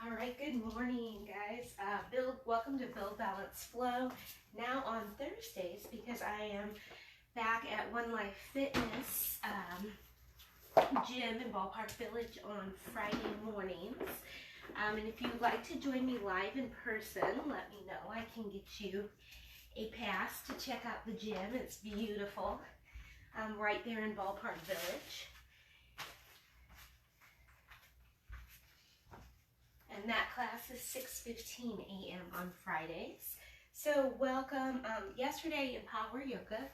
All right, good morning, guys. Welcome to Build, Balance, Flow. Now on Thursdays, because I am back at One Life Fitness gym in Ballpark Village on Friday mornings. And if you'd like to join me live in person, let me know. I can get you a pass to check out the gym. It's beautiful. Right there in Ballpark Village. And that class is 6:15 a.m. on Fridays. So welcome. Yesterday in Power Yoga,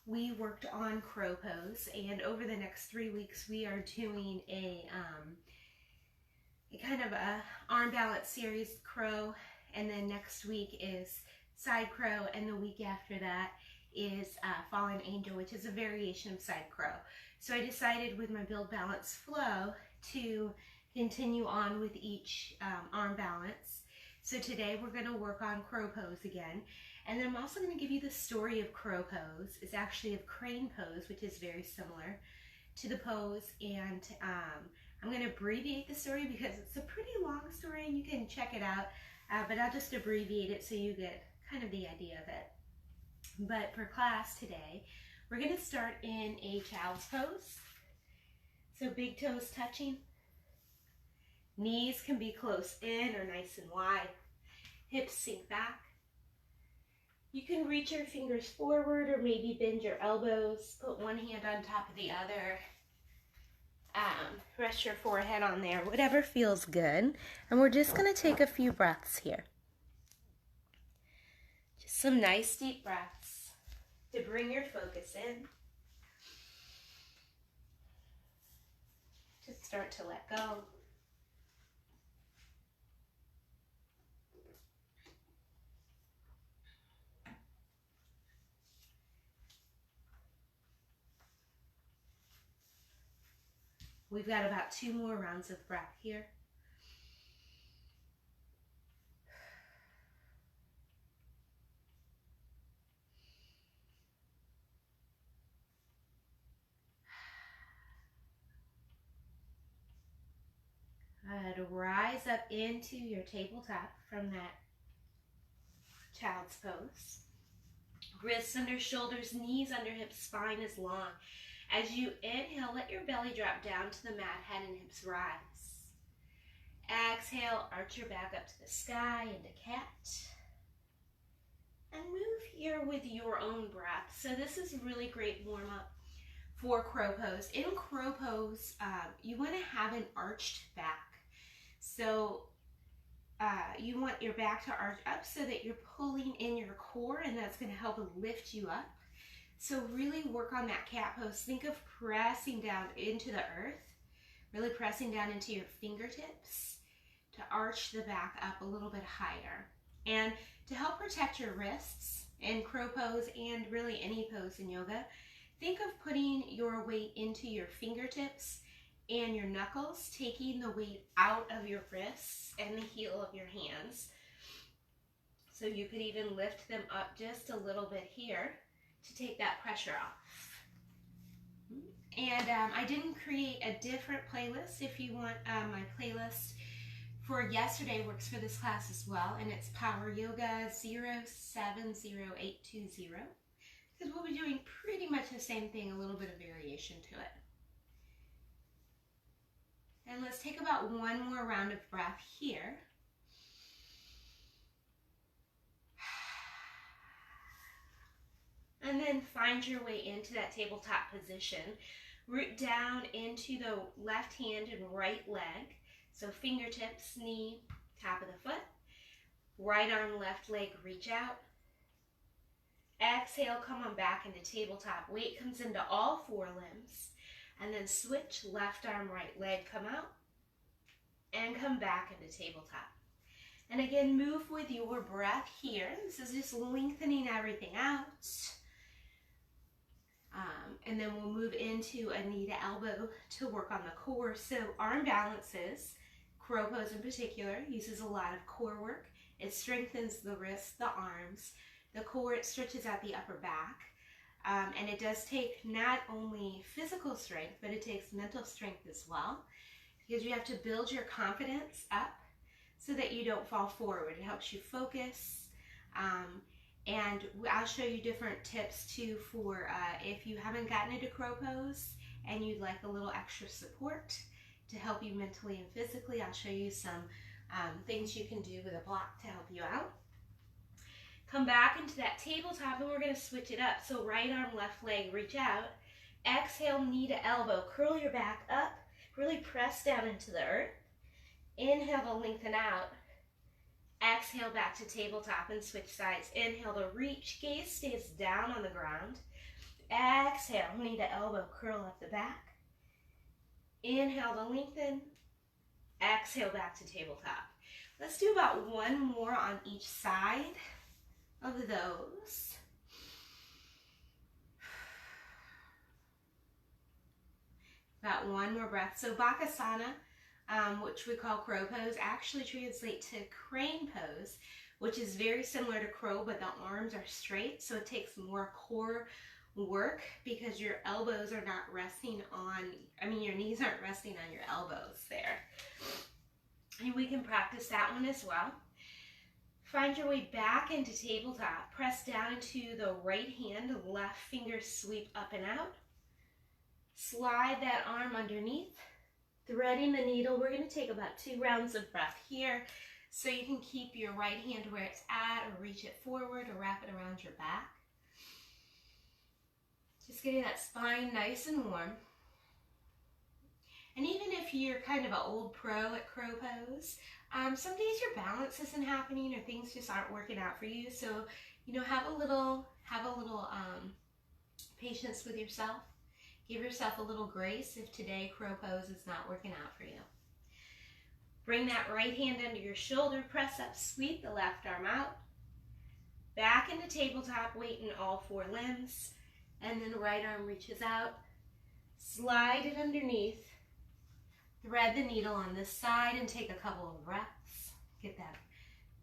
we worked on crow pose, and over the next 3 weeks, we are doing a kind of a arm balance series, crow, and then next week is side crow, and the week after that is fallen angel, which is a variation of side crow. So I decided with my Build, Balance, Flow to continue on with each arm balance. So today we're going to work on crow pose again. And then I'm also going to give you the story of crow pose. It's actually of crane pose, which is very similar to the pose. And I'm going to abbreviate the story because it's a pretty long story and you can check it out. But I'll just abbreviate it so you get kind of the idea of it. But for class today, we're going to start in a child's pose. So big toes touching. Knees can be close in or nice and wide. Hips sink back. You can reach your fingers forward or maybe bend your elbows. Put one hand on top of the other. Rest your forehead on there, whatever feels good. And we're just going to take a few breaths here. Just some nice deep breaths to bring your focus in. Just start to let go. We've got about 2 more rounds of breath here. Good. Rise up into your tabletop from that child's pose. Wrists under shoulders, knees under hips, spine is long. As you inhale, let your belly drop down to the mat, head and hips rise. Exhale, arch your back up to the sky into cat. And move here with your own breath. So this is a really great warm-up for crow pose. In crow pose, you want to have an arched back. So you want your back to arch up so that you're pulling in your core, and that's going to help lift you up. So really work on that cat pose. Think of pressing down into the earth, really pressing down into your fingertips to arch the back up a little bit higher. And to help protect your wrists in crow pose and really any pose in yoga, think of putting your weight into your fingertips and your knuckles, taking the weight out of your wrists and the heel of your hands. So you could even lift them up just a little bit here to take that pressure off. And I didn't create a different playlist. If you want, my playlist for yesterday works for this class as well, and it's Power Yoga 070820, because we'll be doing pretty much the same thing, a little bit of variation to it. And let's take about 1 more round of breath here. And then find your way into that tabletop position. Root down into the left hand and right leg. So fingertips, knee, top of the foot. Right arm, left leg, reach out. Exhale, come on back into tabletop. Weight comes into all 4 limbs. And then switch, left arm, right leg, come out. And come back into tabletop. And again, move with your breath here. This is just lengthening everything out. And then we'll move into a knee to elbow to work on the core. So arm balances, crow pose in particular, uses a lot of core work. It strengthens the wrists, the arms, the core. It stretches out the upper back. And it does take not only physical strength, but it takes mental strength as well, because you have to build your confidence up so that you don't fall forward. It helps you focus. And I'll show you different tips too for if you haven't gotten into crow pose and you'd like a little extra support to help you mentally and physically. I'll show you some things you can do with a block to help you out. Come back into that tabletop and we're going to switch it up. So right arm, left leg, reach out. Exhale, knee to elbow. Curl your back up. Really press down into the earth. Inhale to lengthen out. Exhale back to tabletop and switch sides. Inhale to reach. Gaze stays down on the ground. Exhale, knee to elbow. Curl up the back. Inhale to lengthen. Exhale back to tabletop. Let's do about one more on each side of those. About one more breath. So Bakasana, which we call crow pose, actually translates to crane pose, which is very similar to crow, but the arms are straight, so it takes more core work because your elbows are not resting on, your knees aren't resting on your elbows there. And we can practice that one as well. Find your way back into tabletop. Press down into the right hand, left finger sweep up and out. Slide that arm underneath. Threading the needle. We're going to take about 2 rounds of breath here so you can keep your right hand where it's at or reach it forward or wrap it around your back. Just getting that spine nice and warm. And even if you're kind of an old pro at crow pose, some days your balance isn't happening or things just aren't working out for you. So, have a little patience with yourself. Give yourself a little grace if today crow pose is not working out for you. Bring that right hand under your shoulder, press up, sweep the left arm out. Back into tabletop, weight in all 4 limbs. And then right arm reaches out. Slide it underneath. Thread the needle on this side and take a couple of breaths. Get that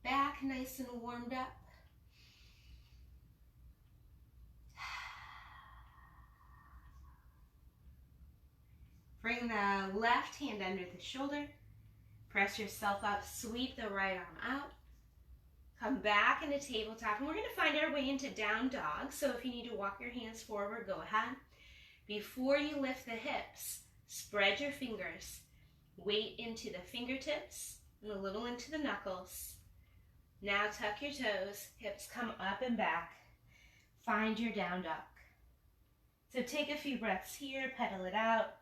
back nice and warmed up. Bring the left hand under the shoulder. Press yourself up, sweep the right arm out. Come back into tabletop, and we're going to find our way into down dog. So if you need to walk your hands forward, go ahead. Before you lift the hips, spread your fingers. Weight into the fingertips and a little into the knuckles. Now tuck your toes, hips come up and back. Find your down dog. So take a few breaths here, pedal it out.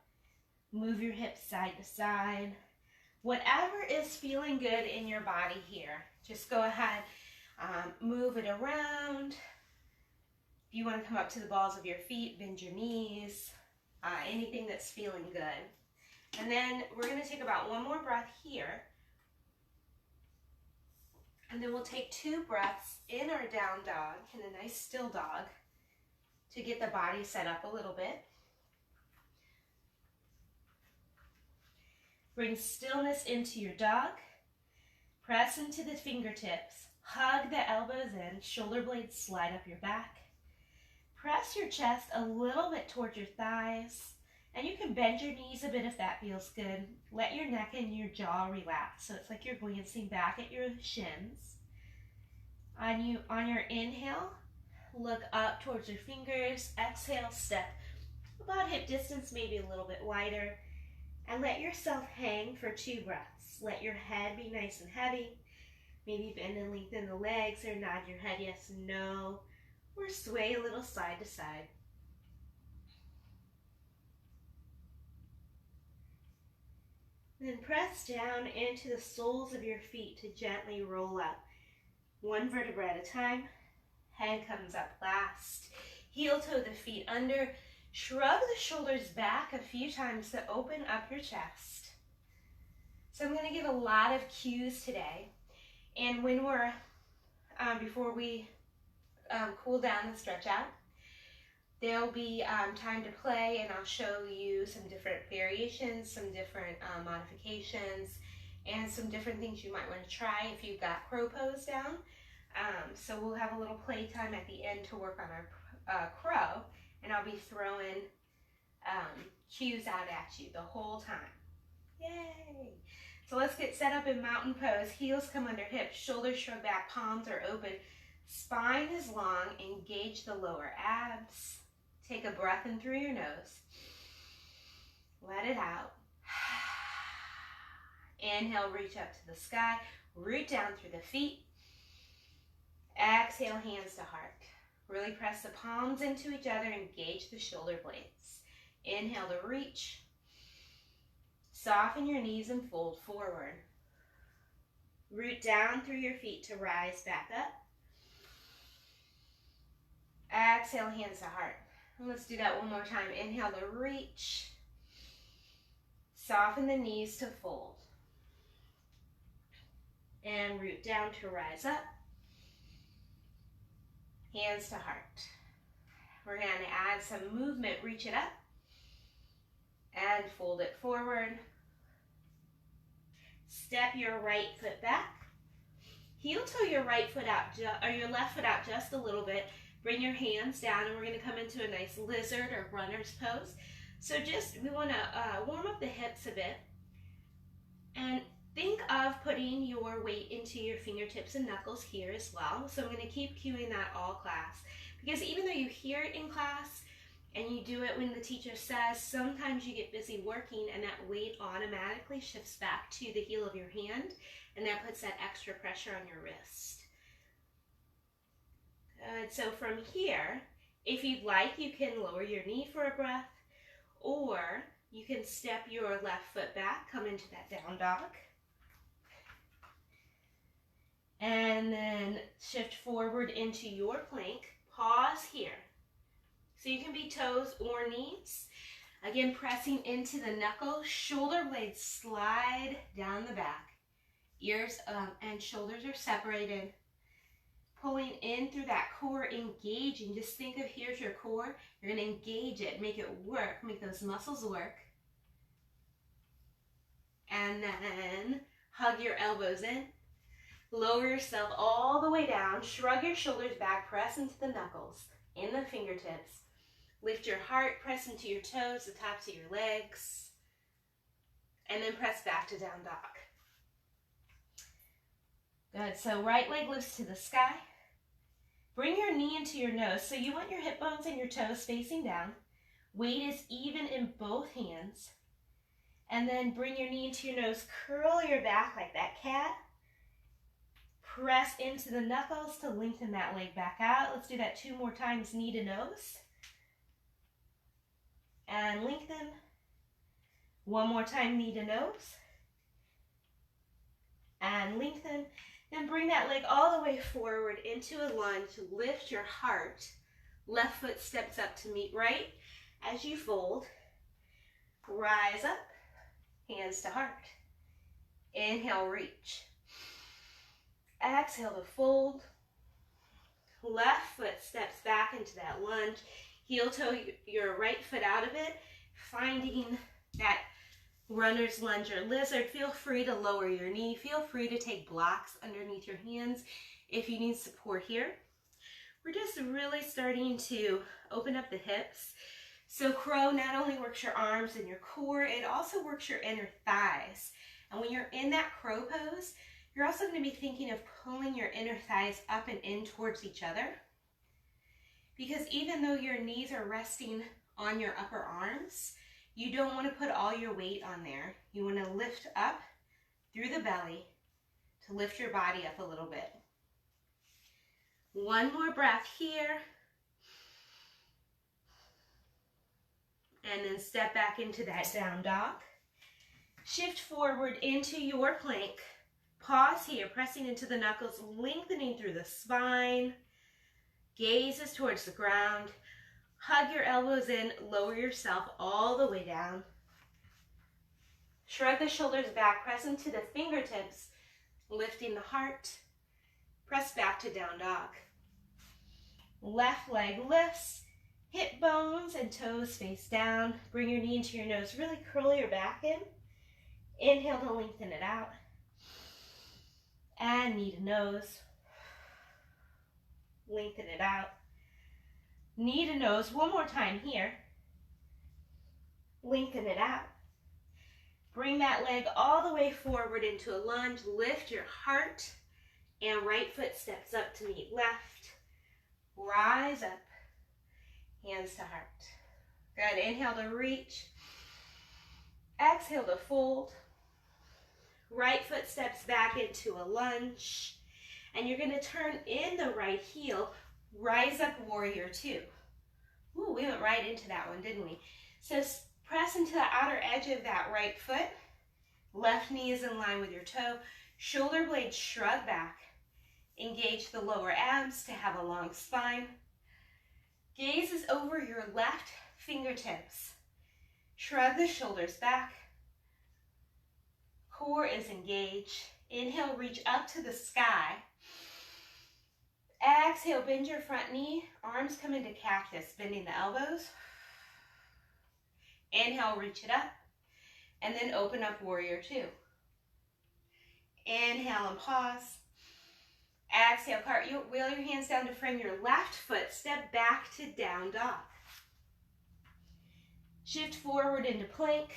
Move your hips side to side. Whatever is feeling good in your body here, just go ahead, move it around. If you want to come up to the balls of your feet, bend your knees, anything that's feeling good. And then we're going to take about one more breath here. And then we'll take 2 breaths in our down dog, in a nice still dog, to get the body set up a little bit. Bring stillness into your dog. Press into the fingertips. Hug the elbows in. Shoulder blades slide up your back. Press your chest a little bit towards your thighs. And you can bend your knees a bit if that feels good. Let your neck and your jaw relax. So it's like you're glancing back at your shins. On your inhale, look up towards your fingers. Exhale, step about hip distance, maybe a little bit wider. And let yourself hang for 2 breaths. Let your head be nice and heavy. Maybe bend and lengthen the legs or nod your head yes, no. Or sway a little side to side. Then press down into the soles of your feet to gently roll up. 1 vertebra at a time. Head comes up last. Heel toe the feet under. Shrug the shoulders back a few times to open up your chest. So I'm going to give a lot of cues today. And when we're, before we cool down and stretch out, there'll be time to play, and I'll show you some different variations, some different modifications, and some different things you might want to try if you've got crow pose down. So we'll have a little play time at the end to work on our crow, and I'll be throwing cues out at you the whole time. Yay! So let's get set up in mountain pose. Heels come under hips, shoulders shrug back, palms are open. Spine is long, engage the lower abs. Take a breath in through your nose. Let it out. Inhale, reach up to the sky. Root down through the feet. Exhale, hands to heart. Really press the palms into each other, engage the shoulder blades. Inhale to reach. Soften your knees and fold forward. Root down through your feet to rise back up. Exhale, hands to heart. And let's do that one more time. Inhale to reach. Soften the knees to fold. And root down to rise up. Hands to heart. We're going to add some movement. Reach it up. And fold it forward. Step your right foot back. Heel toe your right foot out, or your left foot out just a little bit. Bring your hands down, and we're going to come into a nice lizard or runner's pose. So we want to warm up the hips a bit. And think of putting your weight into your fingertips and knuckles here as well. So I'm going to keep cueing that all class. Because even though you hear it in class, and you do it when the teacher says, sometimes you get busy working and that weight automatically shifts back to the heel of your hand, and that puts that extra pressure on your wrist. Good. So from here, if you'd like, you can lower your knee for a breath, or you can step your left foot back, come into that down dog, and then shift forward into your plank. Pause here. So you can be toes or knees. Again, pressing into the knuckles. Shoulder blades slide down the back. Ears and shoulders are separated. Pulling in through that core, engaging. Just think of, here's your core. You're going to engage it, make it work, make those muscles work. And then hug your elbows in. Lower yourself all the way down. Shrug your shoulders back. Press into the knuckles, in the fingertips. Lift your heart, press into your toes, the tops of your legs, and then press back to down dog. Good, so right leg lifts to the sky. Bring your knee into your nose. So you want your hip bones and your toes facing down. Weight is even in both hands. And then bring your knee into your nose, curl your back like that cat. Press into the knuckles to lengthen that leg back out. Let's do that 2 more times, knee to nose. And lengthen. 1 more time, knee to nose. And lengthen. Then bring that leg all the way forward into a lunge. Lift your heart. Left foot steps up to meet right. As you fold, rise up, hands to heart. Inhale, reach. Exhale to fold. Left foot steps back into that lunge. Heel toe your right foot out of it, finding that runner's lunge or lizard. Feel free to lower your knee. Feel free to take blocks underneath your hands if you need support here. We're just really starting to open up the hips. So crow not only works your arms and your core, it also works your inner thighs. And when you're in that crow pose, you're also going to be thinking of pulling your inner thighs up and in towards each other. Because even though your knees are resting on your upper arms, you don't want to put all your weight on there. You want to lift up through the belly to lift your body up a little bit. 1 more breath here. And then step back into that down dog. Shift forward into your plank. Pause here, pressing into the knuckles, lengthening through the spine. Gaze is towards the ground. Hug your elbows in, lower yourself all the way down. Shrug the shoulders back, press into the fingertips, lifting the heart. Press back to down dog. Left leg lifts, hip bones and toes face down. Bring your knee into your nose, really curl your back in. Inhale to lengthen it out. And knee to nose. Lengthen it out. Knee to nose, 1 more time here. Lengthen it out. Bring that leg all the way forward into a lunge. Lift your heart, and right foot steps up to meet left. Rise up, hands to heart. Good, inhale to reach. Exhale to fold. Right foot steps back into a lunge. And you're gonna turn in the right heel, rise up, warrior two. Ooh, we went right into that one, didn't we? So press into the outer edge of that right foot. Left knee is in line with your toe. Shoulder blades shrug back. Engage the lower abs to have a long spine. Gaze is over your left fingertips. Shrug the shoulders back. Core is engaged. Inhale, reach up to the sky. Exhale, bend your front knee. Arms come into cactus, bending the elbows. Inhale, reach it up. And then open up, warrior two. Inhale and pause. Exhale, cartwheel your hands down to frame your left foot. Step back to down dog. Shift forward into plank.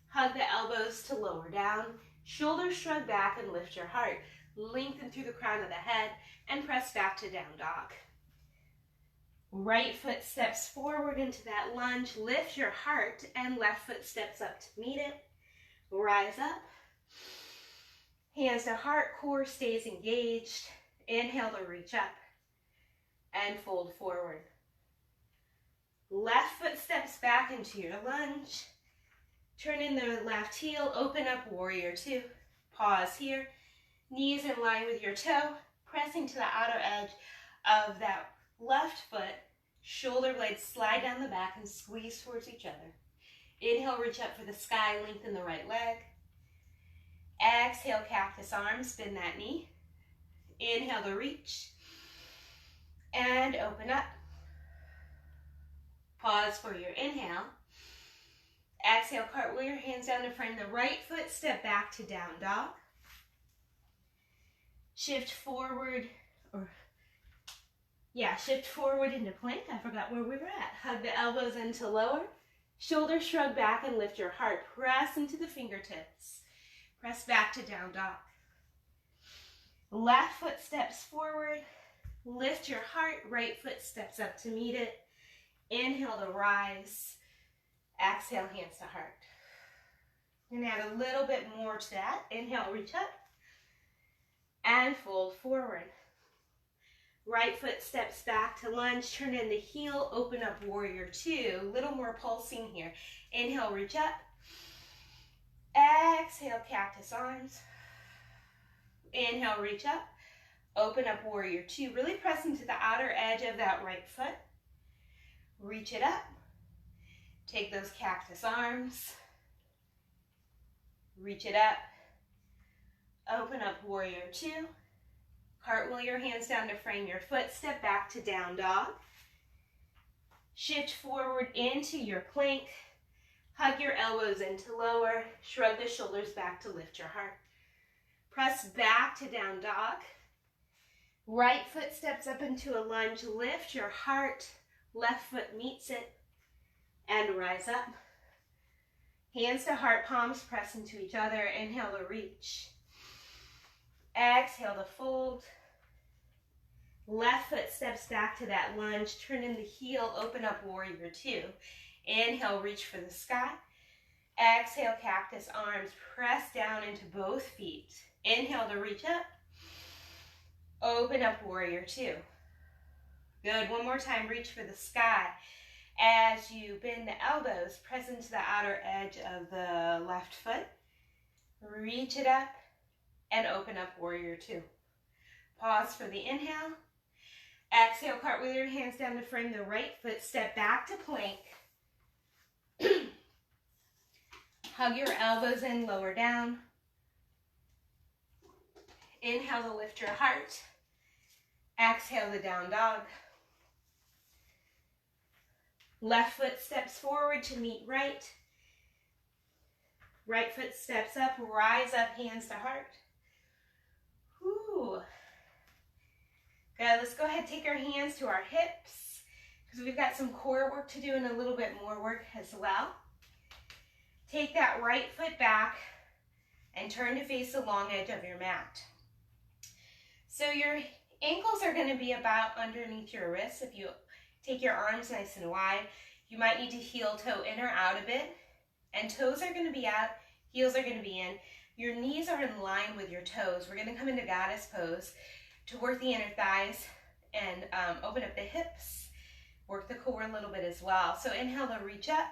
Hug the elbows to lower down. Shoulders shrug back and lift your heart. Lengthen through the crown of the head and press back to down dog. Right foot steps forward into that lunge. Lift your heart and left foot steps up to meet it. Rise up. Hands to heart, core stays engaged. Inhale to reach up and fold forward. Left foot steps back into your lunge. Turn in the left heel, open up, warrior two. Pause here. Knees in line with your toe, pressing to the outer edge of that left foot. Shoulder blades slide down the back and squeeze towards each other. Inhale, reach up for the sky, lengthen the right leg. Exhale, cactus arms, bend that knee. Inhale to reach. And open up. Pause for your inhale. Exhale, cartwheel your hands down to frame the right foot, step back to down dog. Shift forward, shift forward into plank. I forgot where we were at. Hug the elbows into lower. Shoulders shrug back and lift your heart. Press into the fingertips. Press back to down dog. Left foot steps forward. Lift your heart. Right foot steps up to meet it. Inhale to rise. Exhale, hands to heart. I'm going to add a little bit more to that. Inhale, reach up. And fold forward. Right foot steps back to lunge. Turn in the heel. Open up, warrior two. A little more pulsing here. Inhale, reach up. Exhale, cactus arms. Inhale, reach up. Open up, warrior two. Really press into the outer edge of that right foot. Reach it up. Take those cactus arms. Reach it up. Open up, warrior two. Cartwheel your hands down to frame your foot. Step back to down dog. Shift forward into your plank. Hug your elbows into lower. Shrug the shoulders back to lift your heart. Press back to down dog. Right foot steps up into a lunge. Lift your heart. Left foot meets it. And rise up. Hands to heart, palms press into each other. Inhale to reach. Exhale to fold. Left foot steps back to that lunge. Turn in the heel, open up, warrior two. Inhale, reach for the sky. Exhale, cactus arms. Press down into both feet. Inhale to reach up. Open up, warrior two. Good, one more time, reach for the sky. As you bend the elbows, press into the outer edge of the left foot. Reach it up and open up, warrior two. Pause for the inhale. Exhale, cartwheel your hands down to frame the right foot. Step back to plank. Hug your elbows in, lower down. Inhale to lift your heart. Exhale to down dog. Left foot steps forward to meet right. Right foot steps up, rise up, hands to heart. Whew. Good, let's go ahead and take our hands to our hips because we've got some core work to do and a little bit more work as well. Take that right foot back and turn to face the long edge of your mat. So your ankles are going to be about underneath your wrists. If you take your arms nice and wide, you might need to heel toe in or out a bit. And toes are going to be out, heels are going to be in. Your knees are in line with your toes. We're going to come into goddess pose to work the inner thighs and open up the hips. Work the core a little bit as well. So inhale to reach up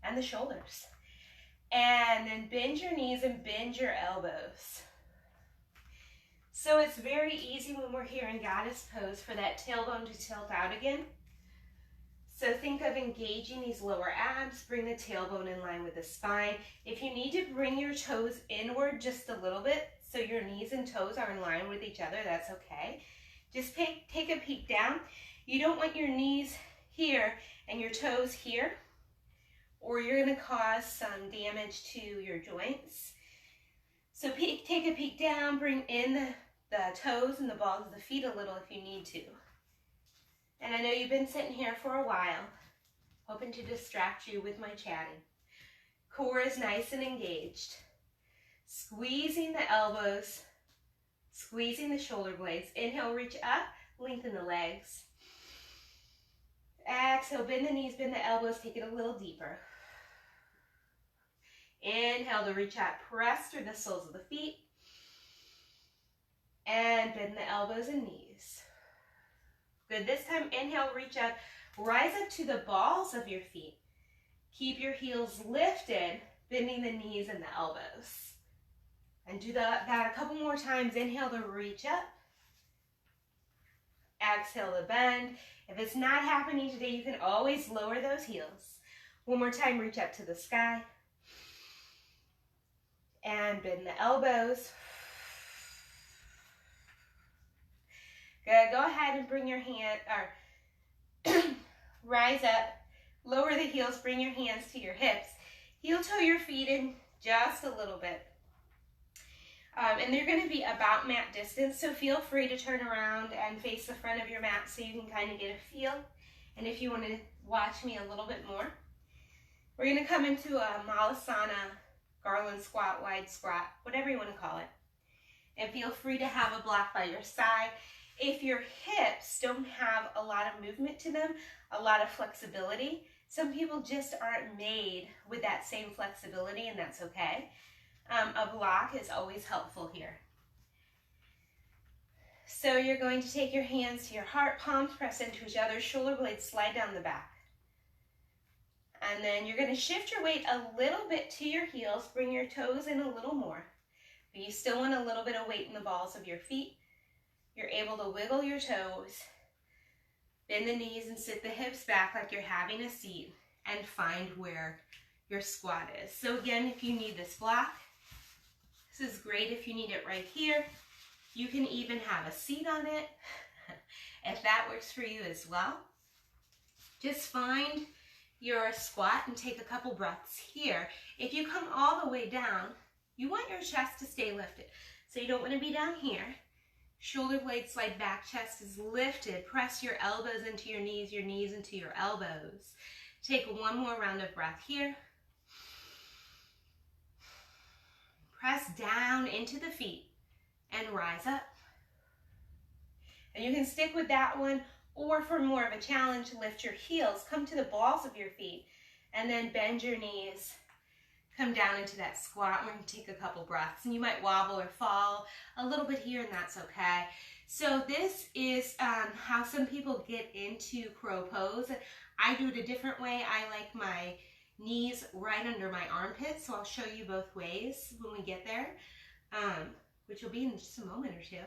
and the shoulders. And then bend your knees and bend your elbows. So it's very easy when we're here in goddess pose for that tailbone to tilt out again. So think of engaging these lower abs, bring the tailbone in line with the spine. If you need to bring your toes inward just a little bit, so your knees and toes are in line with each other, that's okay. Just take a peek down. You don't want your knees here and your toes here, or you're going to cause some damage to your joints. So take a peek down, bring in the toes and the balls of the feet a little if you need to. And I know you've been sitting here for a while, hoping to distract you with my chatting. Core is nice and engaged. Squeezing the elbows, squeezing the shoulder blades. Inhale, reach up, lengthen the legs. Exhale, bend the knees, bend the elbows, take it a little deeper. Inhale to reach out, press through the soles of the feet. And bend the elbows and knees. Good, this time inhale, reach up, rise up to the balls of your feet. Keep your heels lifted, bending the knees and the elbows. And do that a couple more times. Inhale to reach up. Exhale to bend. If it's not happening today, you can always lower those heels. One more time, reach up to the sky. And bend the elbows. Good, go ahead and bring your hand, or rise up, lower the heels, bring your hands to your hips. Heel toe your feet in just a little bit. And they're going to be about mat distance, so feel free to turn around and face the front of your mat so you can kind of get a feel. And if you want to watch me a little bit more, we're going to come into a Malasana, garland squat, wide squat, whatever you want to call it. And feel free to have a block by your side. If your hips don't have a lot of movement to them, a lot of flexibility, some people just aren't made with that same flexibility, and that's okay. A block is always helpful here. So you're going to take your hands to your heart, palms press into each other, shoulder blades slide down the back. And then you're going to shift your weight a little bit to your heels, bring your toes in a little more. But you still want a little bit of weight in the balls of your feet. You're able to wiggle your toes, bend the knees and sit the hips back like you're having a seat, and find where your squat is. So again, if you need this block, this is great if you need it right here. You can even have a seat on it if that works for you as well. Just find your squat and take a couple breaths here. If you come all the way down, you want your chest to stay lifted. So you don't want to be down here. Shoulder blades slide back, chest is lifted. Press your elbows into your knees into your elbows. Take one more round of breath here. Press down into the feet and rise up. And you can stick with that one, or for more of a challenge, lift your heels, come to the balls of your feet, and then bend your knees. Come down into that squat. We're going to take a couple breaths, and you might wobble or fall a little bit here, and that's okay. So this is how some people get into crow pose. I do it a different way. I like my knees right under my armpits, so I'll show you both ways when we get there, which will be in just a moment or two.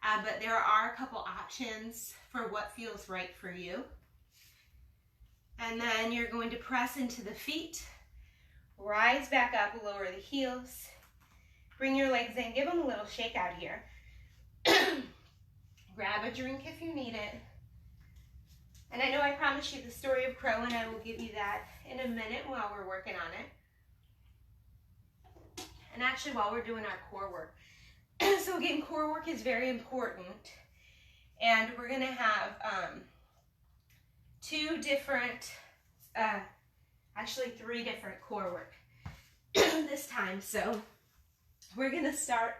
But there are a couple options for what feels right for you. And then you're going to press into the feet. Rise back up, lower the heels. Bring your legs in, give them a little shake out here. Grab a drink if you need it. And I know I promised you the story of crow, and I will give you that in a minute while we're working on it. And actually while we're doing our core work. So again, core work is very important. And we're going to have three different core work. this time. So we're gonna start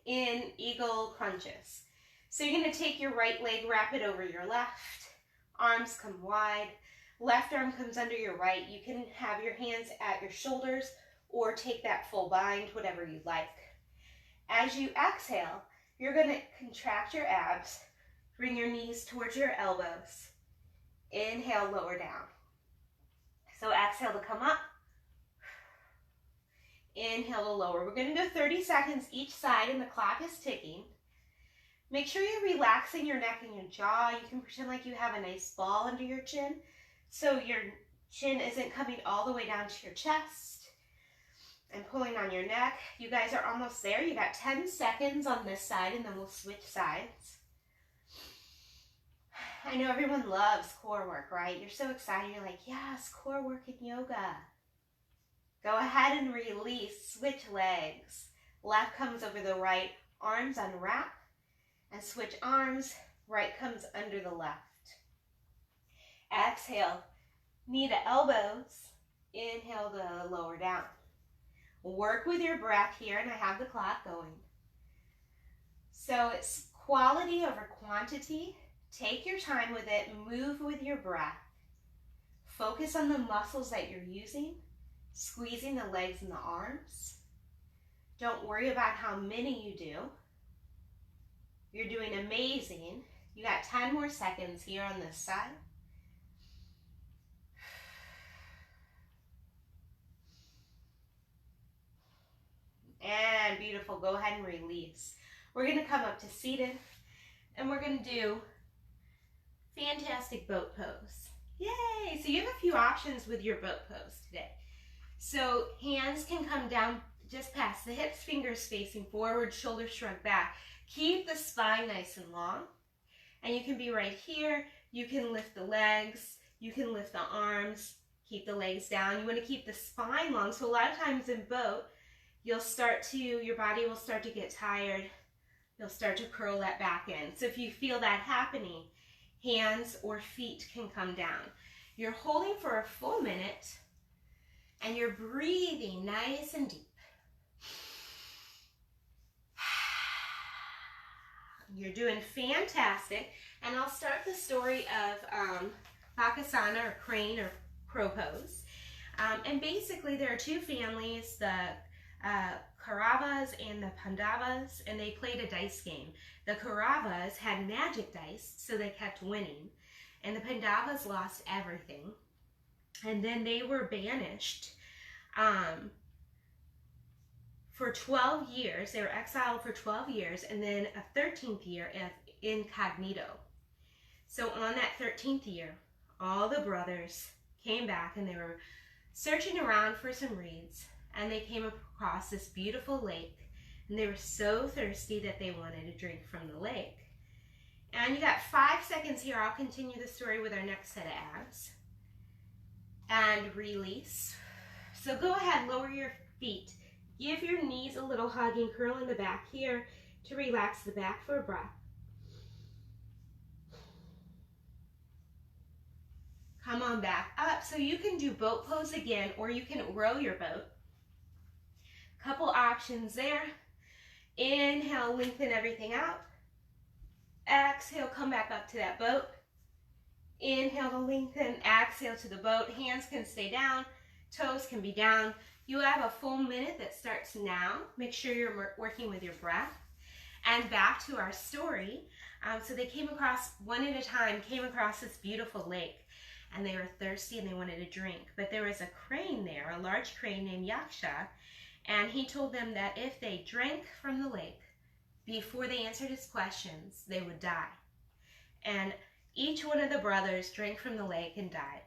in eagle crunches. So you're gonna take your right leg, wrap it over your left, arms come wide, left arm comes under your right. You can have your hands at your shoulders or take that full bind, whatever you like. As you exhale, you're gonna contract your abs, bring your knees towards your elbows. Inhale, lower down. So exhale to come up. Inhale to lower. We're going to go 30 seconds each side and the clock is ticking. Make sure you're relaxing your neck and your jaw. You can pretend like you have a nice ball under your chin so your chin isn't coming all the way down to your chest and pulling on your neck. You guys are almost there. You got 10 seconds on this side and then we'll switch sides. I know everyone loves core work, right? You're so excited. You're like, yes, core work and yoga. Go ahead and release. Switch legs. Left comes over the right. Arms unwrap. And switch arms. Right comes under the left. Exhale. Knee to elbows. Inhale to lower down. Work with your breath here, and I have the clock going. So it's quality over quantity. Take your time with it, move with your breath. Focus on the muscles that you're using, squeezing the legs and the arms. Don't worry about how many you do. You're doing amazing. You got 10 more seconds here on this side. And beautiful, go ahead and release. We're gonna come up to seated and we're gonna do fantastic boat pose. Yay! So you have a few options with your boat pose today. So hands can come down just past the hips, fingers facing forward, shoulders shrug back. Keep the spine nice and long. And you can be right here. You can lift the legs. You can lift the arms. Keep the legs down. You want to keep the spine long. So a lot of times in boat, your body will start to get tired. You'll start to curl that back in. So if you feel that happening, hands or feet can come down. You're holding for a full minute and you're breathing nice and deep. You're doing fantastic. And I'll start the story of Bakasana or crane or crow pose. And basically there are two families, the Kauravas and the Pandavas, and they played a dice game. The Kauravas had magic dice, so they kept winning, and the Pandavas lost everything. And then they were banished for 12 years. They were exiled for 12 years, and then a 13th year incognito. So on that 13th year, all the brothers came back, and they were searching around for some reeds, and they came across this beautiful lake, and they were so thirsty that they wanted to drink from the lake. And you got 5 seconds here. I'll continue the story with our next set of abs. And release. So go ahead, lower your feet. Give your knees a little hug and curl in the back here to relax the back for a breath. Come on back up. So you can do boat pose again, or you can row your boat. Couple options there. Inhale, lengthen everything out. Exhale, come back up to that boat. Inhale to lengthen, exhale to the boat. Hands can stay down, toes can be down. You have a full minute that starts now. Make sure you're working with your breath. And back to our story. So they came across, one at a time, came across this beautiful lake. And they were thirsty and they wanted a drink. But there was a crane there, a large crane named Yaksha. And he told them that if they drank from the lake before they answered his questions, they would die. And each one of the brothers drank from the lake and died.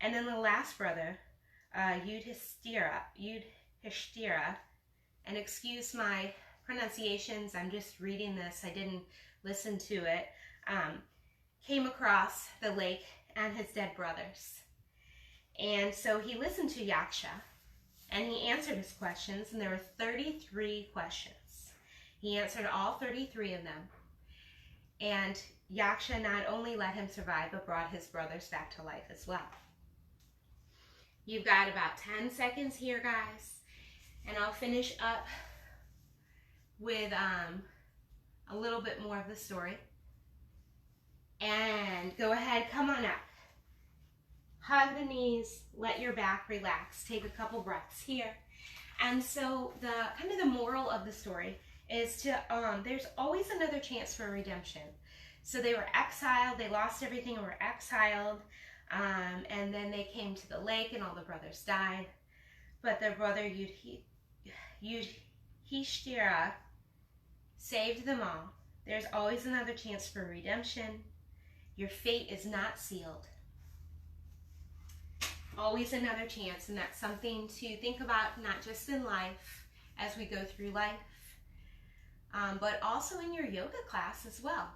And then the last brother, Yudhishthira, and excuse my pronunciations, I'm just reading this, I didn't listen to it, came across the lake and his dead brothers. And so he listened to Yaksha, and he answered his questions, and there were 33 questions. He answered all 33 of them. And Yaksha not only let him survive, but brought his brothers back to life as well. You've got about 10 seconds here, guys. And I'll finish up with a little bit more of the story. And go ahead, come on up. Hug the knees, let your back relax. Take a couple breaths here. And so the kind of the moral of the story is to, there's always another chance for redemption. So they were exiled, they lost everything and were exiled. And then they came to the lake and all the brothers died. But their brother Yudhishthira saved them all. There's always another chance for redemption. Your fate is not sealed. Always another chance, and that's something to think about, not just in life as we go through life, but also in your yoga class as well.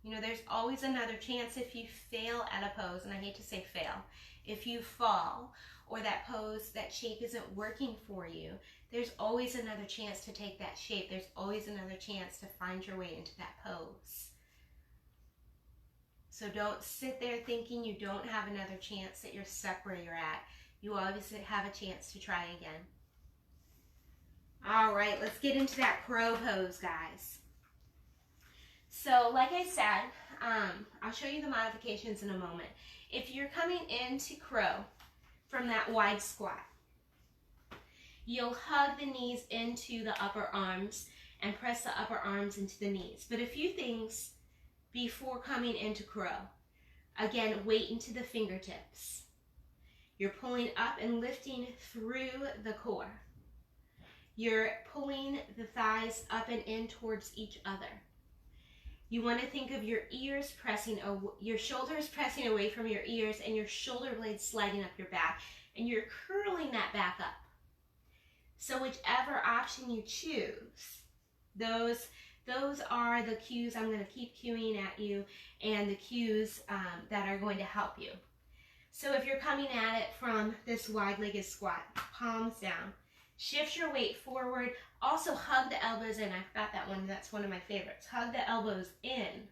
You know, there's always another chance if you fail at a pose, and I hate to say fail, if you fall or that pose, that shape isn't working for you, there's always another chance to take that shape. There's always another chance to find your way into that pose. So don't sit there thinking you don't have another chance, that you're stuck where you're at. You always have a chance to try again. All right, let's get into that crow pose, guys. So like I said, I'll show you the modifications in a moment. If you're coming into crow from that wide squat, you'll hug the knees into the upper arms and press the upper arms into the knees. But a few things before coming into crow. Again, weight into the fingertips. You're pulling up and lifting through the core. You're pulling the thighs up and in towards each other. You want to think of your ears pressing, your shoulders pressing away from your ears and your shoulder blades sliding up your back. And you're curling that back up. So whichever option you choose, those are the cues. I'm going to keep cueing at you, and the cues that are going to help you. So if you're coming at it from this wide-legged squat, palms down, shift your weight forward. Also hug the elbows in. I forgot that one. That's one of my favorites. Hug the elbows in.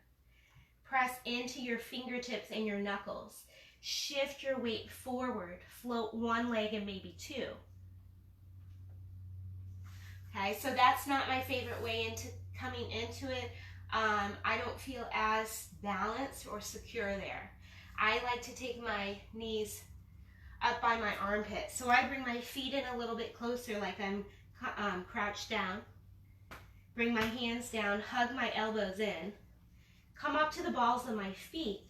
Press into your fingertips and your knuckles. Shift your weight forward. Float one leg and maybe two. Okay, so that's not my favorite way into coming into it. I don't feel as balanced or secure there. I like to take my knees up by my armpit. So I bring my feet in a little bit closer, like I'm crouched down. Bring my hands down, hug my elbows in. Come up to the balls of my feet.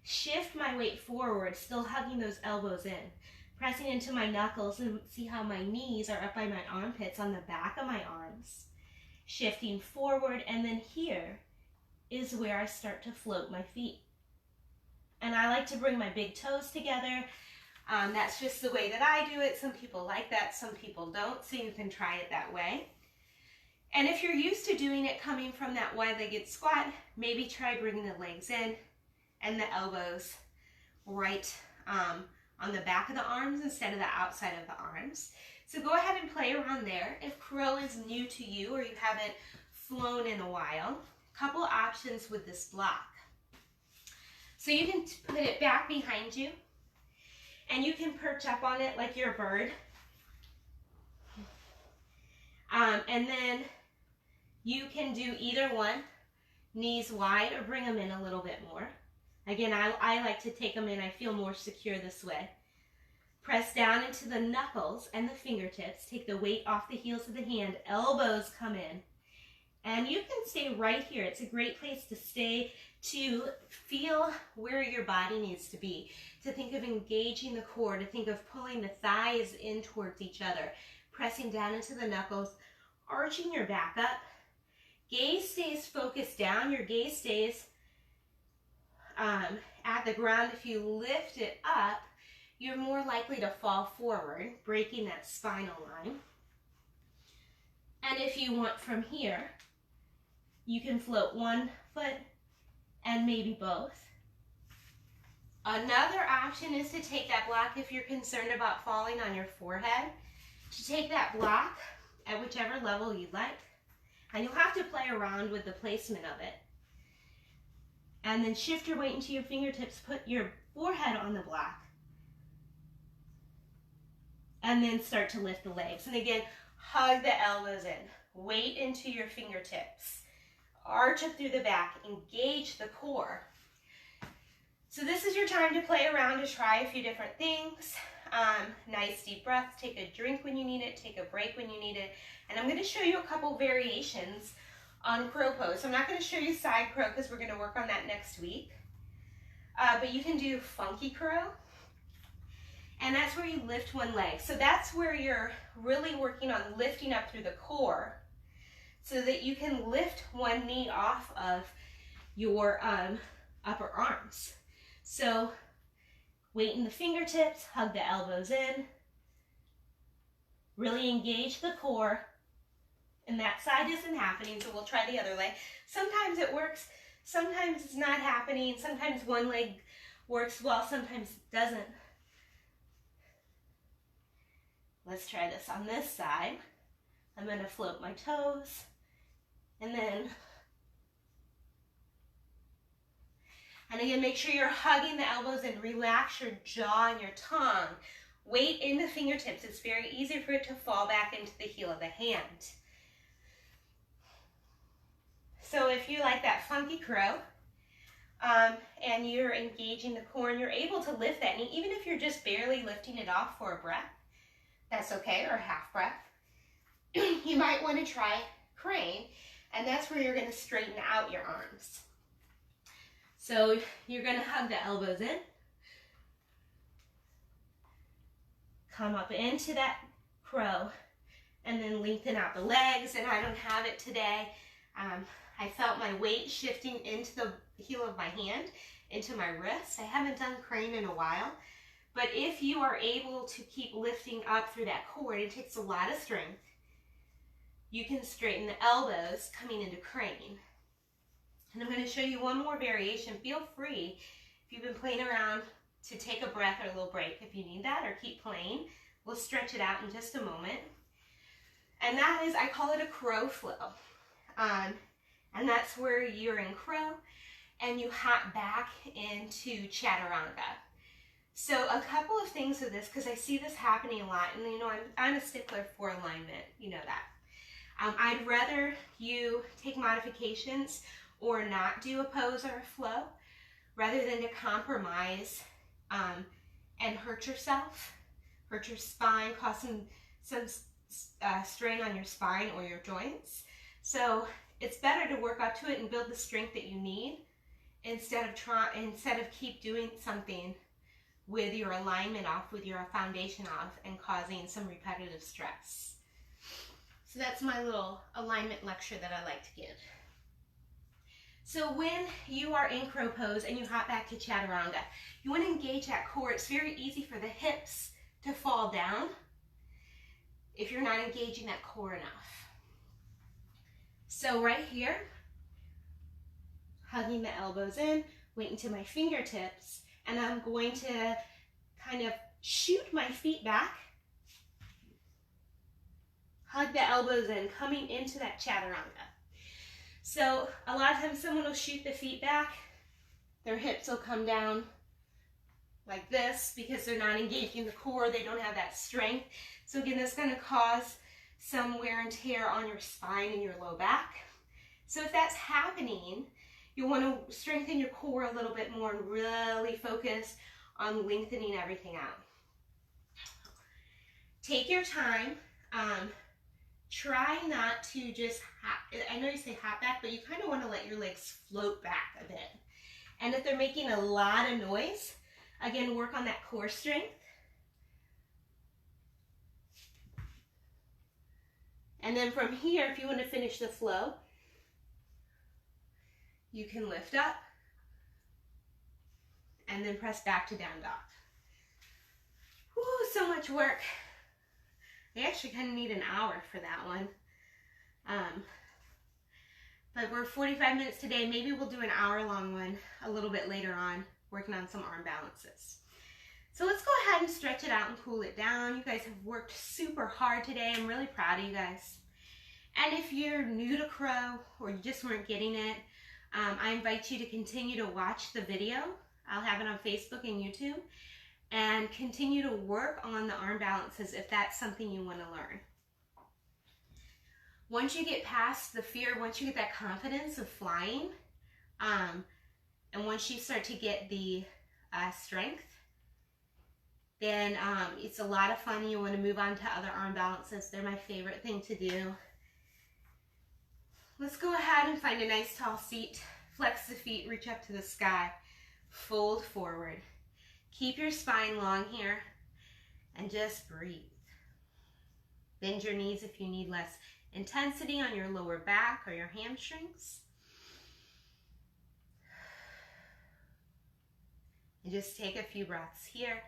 Shift my weight forward, still hugging those elbows in. Pressing into my knuckles, and see how my knees are up by my armpits on the back of my arms. Shifting forward, and then here is where I start to float my feet. And I like to bring my big toes together. That's just the way that I do it. Some people like that, some people don't, so you can try it that way. And if you're used to doing it coming from that wide-legged squat, maybe try bringing the legs in and the elbows right on the back of the arms instead of the outside of the arms. So go ahead and play around there. If crow is new to you or you haven't flown in a while, a couple options with this block. So you can put it back behind you, and you can perch up on it like you're a bird. And then you can do either one, knees wide or bring them in a little bit more. Again, I like to take them in. I feel more secure this way. Press down into the knuckles and the fingertips. Take the weight off the heels of the hand. Elbows come in. And you can stay right here. It's a great place to stay, to feel where your body needs to be, to think of engaging the core, to think of pulling the thighs in towards each other, pressing down into the knuckles, arching your back up. Gaze stays focused down. Your gaze stays at the ground. If you lift it up, you're more likely to fall forward, breaking that spinal line. And if you want from here, you can float one foot and maybe both. Another option is to take that block if you're concerned about falling on your forehead, to take that block at whichever level you'd like. And you'll have to play around with the placement of it. And then shift your weight into your fingertips, put your forehead on the block. and then start to lift the legs. And again, hug the elbows in, weight into your fingertips, arch up through the back, engage the core. So this is your time to play around, to try a few different things. Nice deep breaths, take a drink when you need it, take a break when you need it. And I'm going to show you a couple variations on crow pose. So I'm not going to show you side crow because we're going to work on that next week. But you can do funky crow. And that's where you lift one leg. So that's where you're really working on lifting up through the core so that you can lift one knee off of your upper arms. So weight in the fingertips, hug the elbows in, really engage the core. And that side isn't happening, so we'll try the other leg. Sometimes it works, sometimes it's not happening, sometimes one leg works well, sometimes it doesn't. Let's try this on this side. I'm going to float my toes, and again, make sure you're hugging the elbows and relax your jaw and your tongue. Weight in the fingertips. It's very easy for it to fall back into the heel of the hand. So if you like that funky crow, and you're engaging the core and you're able to lift that knee, even if you're just barely lifting it off for a breath, that's okay, or a half breath. You might want to try crane, and that's where you're going to straighten out your arms. So you're going to hug the elbows in, come up into that crow, and then lengthen out the legs. And I don't have it today. I felt my weight shifting into the heel of my hand, into my wrist. I haven't done crane in a while. But if you are able to keep lifting up through that core, it takes a lot of strength. You can straighten the elbows coming into crane. And I'm going to show you one more variation. Feel free, if you've been playing around, to take a breath or a little break if you need that, or keep playing. We'll stretch it out in just a moment. And that is, I call it a crow flow. And that's where you're in crow and you hop back into chaturanga. So a couple of things with this, because I see this happening a lot, and you know, I'm a stickler for alignment, you know that. I'd rather you take modifications or not do a pose or a flow, rather than to compromise and hurt yourself, hurt your spine, cause some strain on your spine or your joints. So it's better to work up to it and build the strength that you need instead of keep doing something with your alignment off, with your foundation off, and causing some repetitive stress. So that's my little alignment lecture that I like to give. So when you are in crow pose and you hop back to chaturanga, you want to engage that core. It's very easy for the hips to fall down if you're not engaging that core enough. So right here, hugging the elbows in, waiting to my fingertips, and I'm going to kind of shoot my feet back, hug the elbows in, coming into that chaturanga. So a lot of times someone will shoot the feet back, their hips will come down like this because they're not engaging the core, they don't have that strength. So again, that's going to cause some wear and tear on your spine and your low back. So if that's happening, you'll want to strengthen your core a little bit more and really focus on lengthening everything out. Take your time. Try not to just I know you say hop back, but you kind of want to let your legs float back a bit. And if they're making a lot of noise, again, work on that core strength. And then from here, if you want to finish the flow, you can lift up and then press back to down dog. Whew, so much work. I actually kind of need an hour for that one. But we're 45 minutes today. Maybe we'll do an hour-long one a little bit later on, working on some arm balances. So let's go ahead and stretch it out and cool it down. You guys have worked super hard today. I'm really proud of you guys. And if you're new to crow or you just weren't getting it, I invite you to continue to watch the video. I'll have it on Facebook and YouTube. and continue to work on the arm balances if that's something you want to learn. Once you get past the fear, once you get that confidence of flying, and once you start to get the strength, then it's a lot of fun. You want to move on to other arm balances. They're my favorite thing to do. Let's go ahead and find a nice tall seat. Flex the feet, reach up to the sky. Fold forward. Keep your spine long here and just breathe. Bend your knees if you need less intensity on your lower back or your hamstrings. And just take a few breaths here.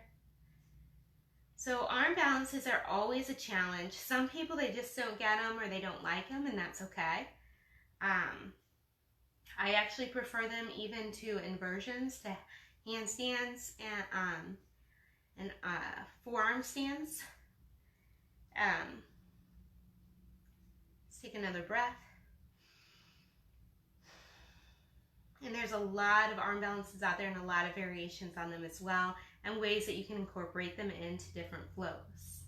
So arm balances are always a challenge. Some people, they just don't get them or they don't like them, and that's okay. I actually prefer them even to inversions, to handstands and forearm stands. Let's take another breath. And there's a lot of arm balances out there and a lot of variations on them as well, and ways that you can incorporate them into different flows.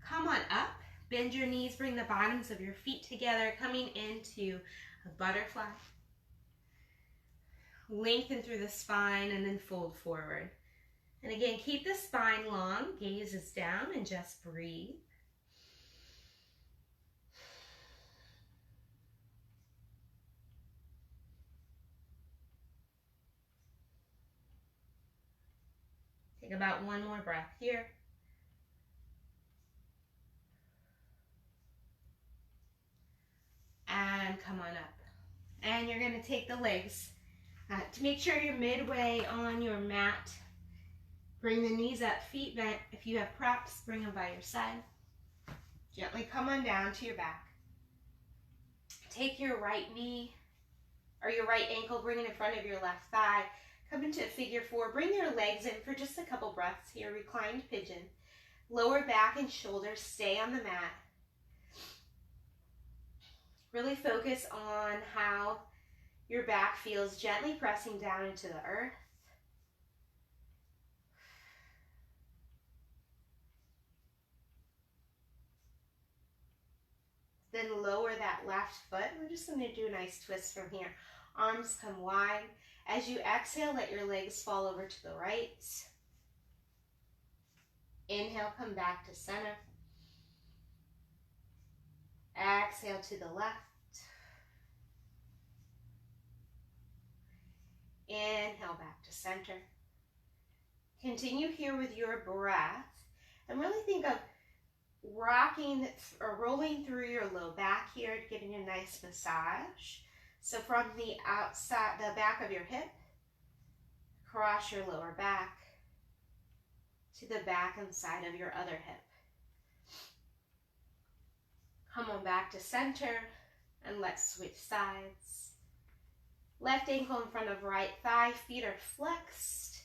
Come on up, bend your knees, bring the bottoms of your feet together, coming into a butterfly. Lengthen through the spine and then fold forward. And again, keep the spine long, gaze is down, and just breathe. Take about one more breath here. And come on up. And you're going to take the legs. To make sure you're midway on your mat, bring the knees up, feet bent. If you have props, bring them by your side. Gently come on down to your back. Take your right knee or your right ankle, bring it in front of your left thigh. Come into a figure four. Bring your legs in for just a couple breaths here. Reclined pigeon. Lower back and shoulders stay on the mat. Really focus on how your back feels, gently pressing down into the earth. Then lower that left foot. We're just going to do a nice twist from here. Arms come wide. As you exhale, let your legs fall over to the right. Inhale, come back to center. Exhale to the left. Inhale back to center. Continue here with your breath. And really think of rocking or rolling through your low back here, giving a nice massage. So from the outside, the back of your hip, across your lower back to the back and side of your other hip. Come on back to center and let's switch sides. Left ankle in front of right thigh, feet are flexed.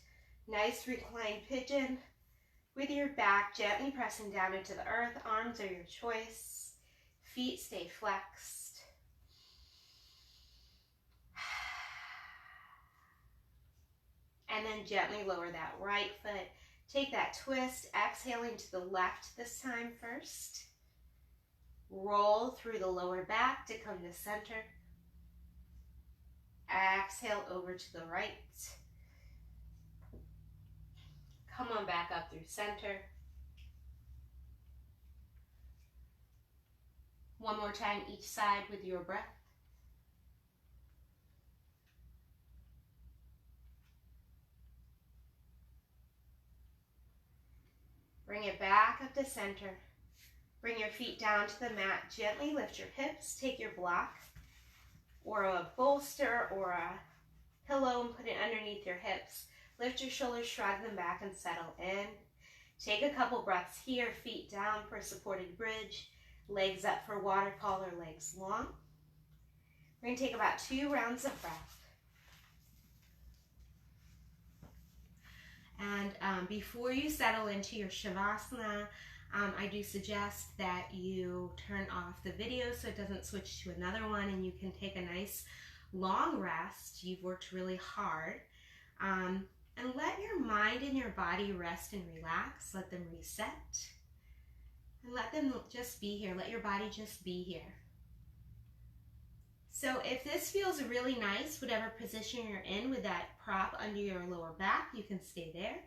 Nice reclined pigeon. With your back gently pressing down into the earth, arms are your choice. Feet stay flexed. And then gently lower that right foot. Take that twist, exhaling to the left this time first. Roll through the lower back to come to center. Exhale over to the right. Come on back up through center. One more time each side with your breath. Bring it back up to center. Bring your feet down to the mat. Gently lift your hips. Take your block or a bolster or a pillow and put it underneath your hips. Lift your shoulders, shrug them back, and settle in. Take a couple breaths here. Feet down for a supported bridge. Legs up for waterfall or legs long. We're going to take about 2 rounds of breath. And before you settle into your Shavasana, I do suggest that you turn off the video so it doesn't switch to another one and you can take a nice long rest. You've worked really hard. And And let your mind and your body rest and relax. Let them reset. And let them just be here. Let your body just be here. So if this feels really nice, whatever position you're in with that prop under your lower back, you can stay there.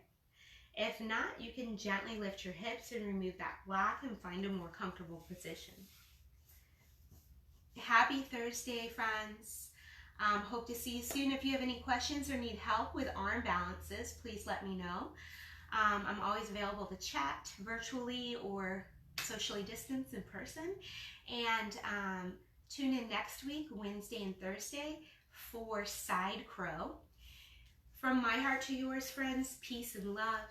If not, you can gently lift your hips and remove that block and find a more comfortable position. Happy Thursday, friends. Hope to see you soon. If you have any questions or need help with arm balances, please let me know. I'm always available to chat virtually or socially distance in person. And tune in next week, Wednesday and Thursday, for Side Crow. From my heart to yours, friends, peace and love.